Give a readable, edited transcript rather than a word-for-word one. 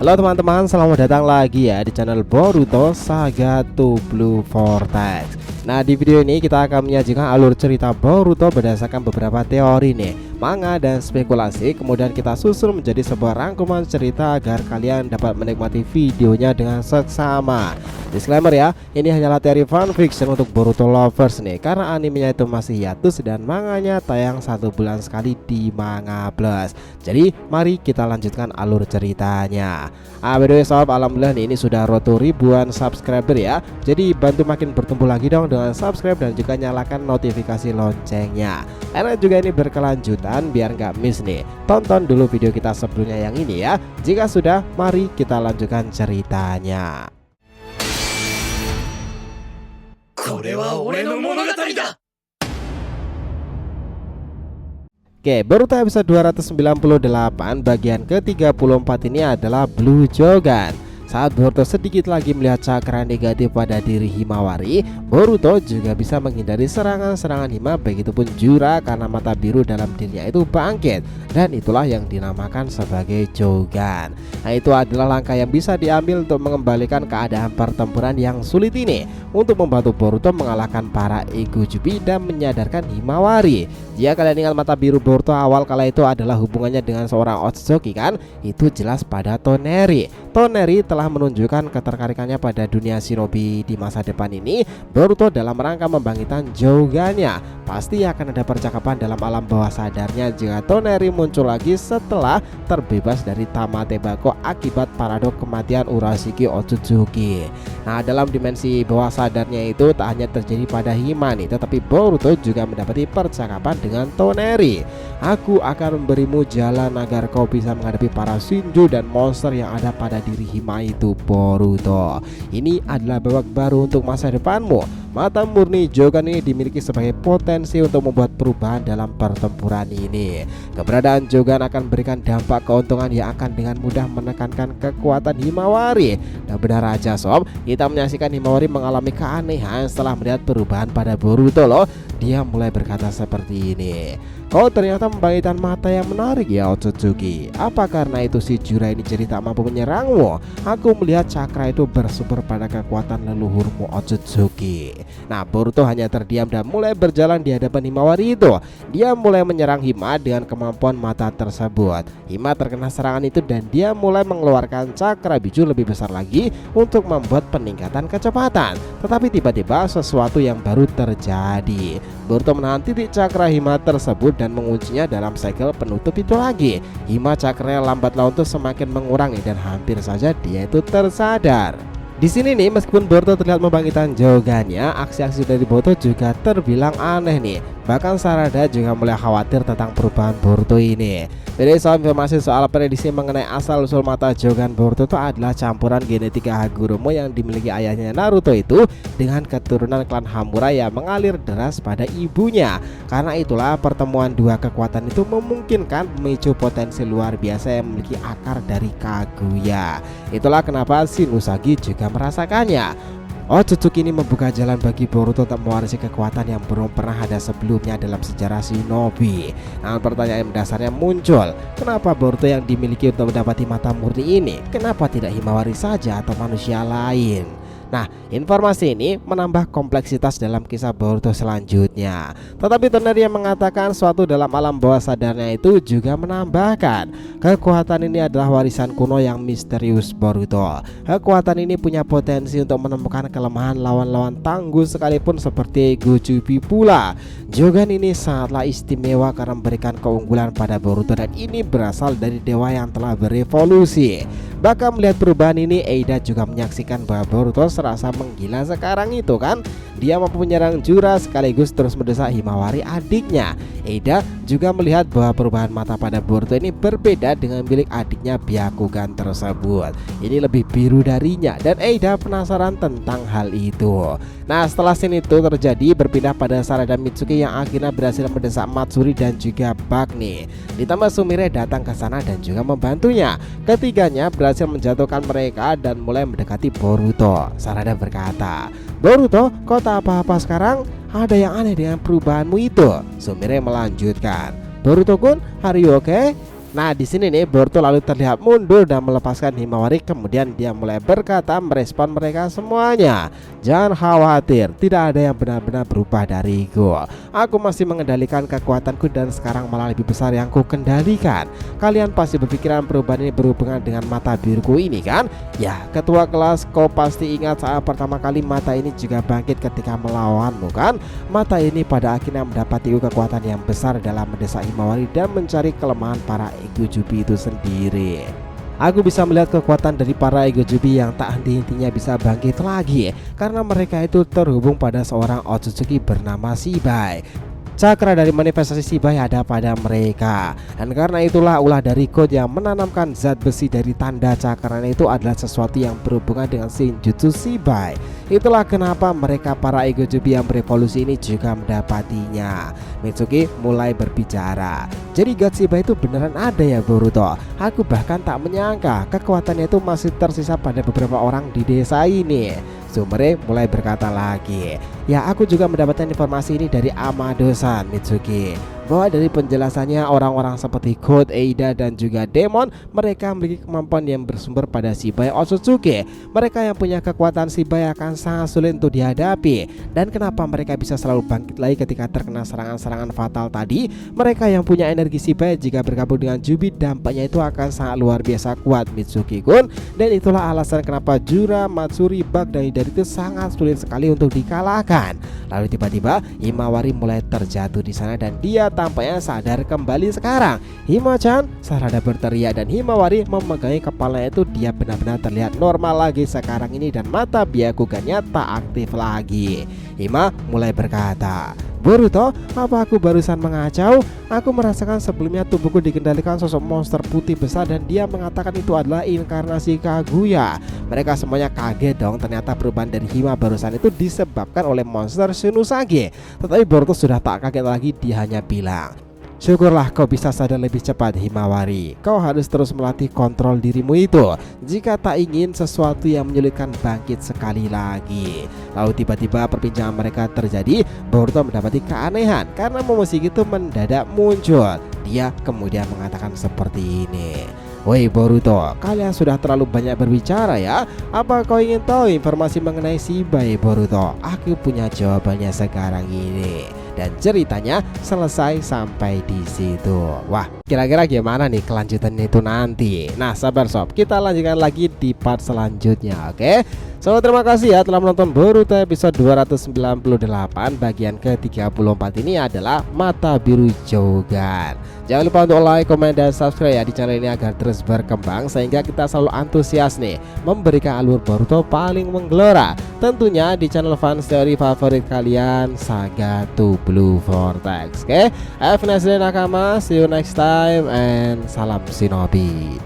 Halo teman-teman, selamat datang lagi ya di channel Boruto Saga to Blue Vortex. Nah, di video ini kita akan menyajikan alur cerita Boruto berdasarkan beberapa teori nih, manga dan spekulasi. Kemudian kita susul menjadi sebuah rangkuman cerita agar kalian dapat menikmati videonya dengan seksama. Disclaimer ya, ini hanyalah teori fanfiction untuk Boruto lovers nih, karena animenya itu masih hiatus dan manganya tayang 1 bulan sekali di Manga Plus. Jadi mari kita lanjutkan alur ceritanya. By the way sob, alhamdulillah nih, ini sudah road to ribuan subscriber ya. Jadi bantu makin bertumbuh lagi dong dengan subscribe dan juga nyalakan notifikasi loncengnya, karena juga ini berkelanjutan biar nggak miss nih. Tonton dulu video kita sebelumnya yang ini ya. Jika sudah, mari kita lanjutkan ceritanya. Oke, Boruto episode 298 bagian ke-34 ini adalah Blue Jogan. Saat Boruto sedikit lagi melihat cakra negatif pada diri Himawari, Boruto juga bisa menghindari serangan-serangan Hima, begitupun Jura karena mata biru dalam dirinya itu bangkit. Dan itulah yang dinamakan sebagai Jogan. Nah, itu adalah langkah yang bisa diambil untuk mengembalikan keadaan pertempuran yang sulit ini, untuk membantu Boruto mengalahkan para Ego Jubi dan menyadarkan Himawari. Jika kalian ingat mata biru Boruto awal kala itu adalah hubungannya dengan seorang Otsutsuki kan, itu jelas pada Toneri. Toneri telah menunjukkan ketertarikannya pada dunia shinobi di masa depan ini. Boruto dalam rangka membangkitkan Jogannya. Pasti akan ada percakapan dalam alam bawah sadarnya jika Toneri muncul lagi setelah terbebas dari Tamate Bako akibat paradok kematian Urashiki Otsutsuki. Nah, dalam dimensi bawah sadarnya itu tak hanya terjadi pada Hima nih, tetapi Boruto juga mendapati percakapan dengan Toneri. Aku akan memberimu jalan agar kau bisa menghadapi para Shinju dan monster yang ada pada diri Hima itu, Boruto. Ini adalah babak baru untuk masa depanmu. Mata murni Jogan ini dimiliki sebagai potensi untuk membuat perubahan dalam pertempuran ini. Keberadaan Jogan akan memberikan dampak keuntungan yang akan dengan mudah menekankan kekuatan Himawari. Dan benar aja sob, kita menyaksikan Himawari mengalami keanehan setelah melihat perubahan pada Boruto loh. Dia mulai berkata seperti ini, "Kau ternyata membangkitkan mata yang menarik ya Otsutsuki. Apa karena itu si Jura ini jadi tak mampu menyerangmu? Aku melihat cakra itu bersumber pada kekuatan leluhurmu Otsutsuki." Nah, Boruto hanya terdiam dan mulai berjalan di hadapan Himawari itu. Dia mulai menyerang Hima dengan kemampuan mata tersebut. Hima terkena serangan itu dan dia mulai mengeluarkan cakra biju lebih besar lagi untuk membuat peningkatan kecepatan. Tetapi tiba-tiba sesuatu yang baru terjadi. Boruto menahan titik cakra Hima tersebut dan menguncinya dalam segel penutup itu lagi. Hima cakranya lambat laun tuh semakin mengurangi dan hampir saja dia itu tersadar. Di sini nih, meskipun Boruto terlihat membangkitkan Jogannya, aksi-aksi dari Boruto juga terbilang aneh nih. Bahkan Sarada juga mulai khawatir tentang perubahan Boruto ini. Jadi soal informasi soal prediksi mengenai asal-usul mata Jogan Boruto itu adalah campuran genetika Hagoromo yang dimiliki ayahnya Naruto itu dengan keturunan klan Hamura yang mengalir deras pada ibunya. Karena itulah pertemuan dua kekuatan itu memungkinkan memicu potensi luar biasa yang memiliki akar dari Kaguya. Itulah kenapa Shin Usagi juga merasakannya. Otsutsuki ini membuka jalan bagi Boruto untuk mewarisi kekuatan yang belum pernah ada sebelumnya dalam sejarah shinobi. Namun pertanyaan mendasarnya muncul, kenapa Boruto yang dimiliki untuk mendapati mata murni ini, kenapa tidak Himawari saja atau manusia lain? Nah, informasi ini menambah kompleksitas dalam kisah Boruto selanjutnya. Tetapi Toneri yang mengatakan suatu dalam alam bawah sadarnya itu juga menambahkan kekuatan ini adalah warisan kuno yang misterius Boruto. Kekuatan ini punya potensi untuk menemukan kelemahan lawan-lawan tangguh sekalipun seperti Gojubi pula. Jogan ini sangatlah istimewa karena memberikan keunggulan pada Boruto dan ini berasal dari dewa yang telah berevolusi. Bahkan melihat perubahan ini, Eida juga menyaksikan bahwa Boruto serasa menggila sekarang itu kan. Dia mampu menyerang Jura sekaligus terus mendesak Himawari adiknya. Eida juga melihat bahwa perubahan mata pada Boruto ini berbeda dengan milik adiknya Byakugan tersebut. Ini lebih biru darinya dan Eida penasaran tentang hal itu. Nah, setelah scene itu terjadi, berpindah pada Sarada Mitsuki yang akhirnya berhasil mendesak Matsuri dan juga Bagni. Ditambah Sumire datang ke sana dan juga membantunya. Ketiganya berhasil menjatuhkan mereka dan mulai mendekati Boruto. Sarada berkata, "Boruto, kau tak apa-apa sekarang? Ada yang aneh dengan perubahanmu itu." Sumire melanjutkan, "Boruto-kun, are you okay?" Nah, di sini nih Boruto lalu terlihat mundur dan melepaskan Himawari, kemudian dia mulai berkata merespon mereka semuanya. Jangan khawatir, tidak ada yang benar-benar berubah dariku. Aku masih mengendalikan kekuatanku dan sekarang malah lebih besar yang ku kendalikan. Kalian pasti berpikiran perubahan ini berhubungan dengan mata biruku ini kan? Ya, ketua kelas, kau pasti ingat saat pertama kali mata ini juga bangkit ketika melawanmu kan? Mata ini pada akhirnya mendapati kekuatan yang besar dalam mendesak Himawari dan mencari kelemahan para Egojubi itu sendiri. Aku bisa melihat kekuatan dari para Egojubi yang tak henti-hentinya bisa bangkit lagi karena mereka itu terhubung pada seorang Otsutsuki bernama Shibai. Cakra dari manifestasi Shibai ada pada mereka, dan karena itulah ulah dari God yang menanamkan zat besi dari tanda cakranya itu adalah sesuatu yang berhubungan dengan Shinjutsu Shibai. Itulah kenapa mereka para Egojubi yang berevolusi ini juga mendapatinya. Mitsuki mulai berbicara. Jadi God Shibai itu beneran ada ya Boruto? Aku bahkan tak menyangka kekuatannya itu masih tersisa pada beberapa orang di desa ini. Sumere mulai berkata lagi, ya aku juga mendapatkan informasi ini dari Amado-san Mitsuki, bahwa dari penjelasannya orang-orang seperti God, Eida dan juga Demon, mereka memiliki kemampuan yang bersumber pada Shibai Otsutsuki. Mereka yang punya kekuatan Shibai akan sangat sulit untuk dihadapi. Dan kenapa mereka bisa selalu bangkit lagi ketika terkena serangan-serangan fatal tadi? Mereka yang punya energi Shibai jika bergabung dengan Jubi, dampaknya itu akan sangat luar biasa kuat Mitsuki-kun. Dan itulah alasan kenapa Jura, Matsuri, Bug dan Hidari itu sangat sulit sekali untuk dikalahkan. Lalu tiba-tiba Himawari mulai terjatuh di sana dan dia tampaknya sadar kembali sekarang. Hima-chan, Sarada berteriak dan Himawari memegangi kepalanya itu. Dia benar-benar terlihat normal lagi sekarang ini dan mata Byakugannya tak aktif lagi. Hima mulai berkata, Boruto, apa aku barusan mengacau? Aku merasakan sebelumnya tubuhku dikendalikan sosok monster putih besar dan dia mengatakan itu adalah inkarnasi Kaguya. Mereka semuanya kaget dong, ternyata perubahan dari Hima barusan itu disebabkan oleh monster Shinusage. Tetapi Boruto sudah tak kaget lagi, dia hanya bilang, syukurlah kau bisa sadar lebih cepat Himawari. Kau harus terus melatih kontrol dirimu itu jika tak ingin sesuatu yang menyulitkan bangkit sekali lagi. Lalu tiba-tiba perbincangan mereka terjadi. Boruto mendapati keanehan karena Momoshiki itu mendadak muncul. Dia kemudian mengatakan seperti ini, woi Boruto, kalian sudah terlalu banyak berbicara ya. Apa kau ingin tahu informasi mengenai Shibai Boruto? Aku punya jawabannya sekarang ini. Dan ceritanya selesai sampai di situ. Wah, kira-kira gimana nih kelanjutannya itu nanti? Nah, sabar sob, kita lanjutkan lagi di part selanjutnya, oke? So, terima kasih ya telah menonton Boruto episode 298. Bagian ke-34 ini adalah Mata Biru Jogan. Jangan lupa untuk like, komen, dan subscribe ya di channel ini agar terus berkembang sehingga kita selalu antusias nih memberikan alur Boruto paling menggelora. Tentunya di channel fans teori favorit kalian, Saga to Blue Vortex. Oke, have a nice day nakama, see you next time and salam shinobi.